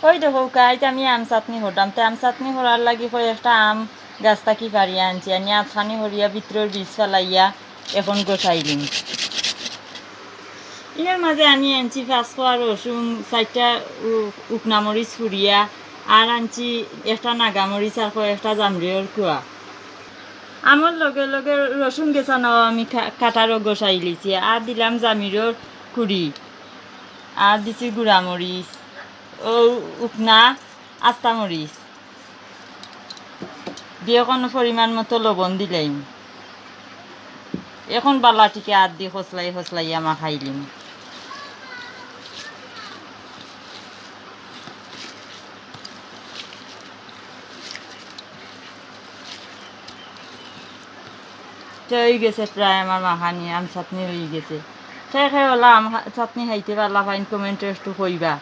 ওই দেখো গাইজ আমি আম চাটনি হরতাম, তো আম চাটনি হরার লাগি কয়েকটা আম গাছ থাকি পারিয়া আনছি, আনি আটখানি হরিয়া ভিতরের বীজ ফেলাইয়া এখন গোসাই দিন। এর মাঝে আনি আনছি 5 কোয়া রসুন, 4টা উকনামরিচ ফুরিয়া, আর আনছি একটা নাগামরিচ আর কয়েকটা জামরিয়র কুয়া। আমার লগে লগে রসুন গেছানো আমি কাটারও গোসাই লিছি, আর দিলাম জামিরর কুড়ি, আর দিছি গুঁড়ামরিচ ও উকনা আস্তা মরিচ দিয়ে কোনো পরিমাণ মতো লবণ দিলাম। এখন বালাটিকে আর দিয়ে খসলাই খসলাই আমা খাইলিম। হয়ে গেছে প্রায় আমার মাখানি আম চাটনি হয়ে গেছে। খাই খাই ওলা আম চাটনি খাইতে পারলা ফাইন কমেন্টে একটু কইবা।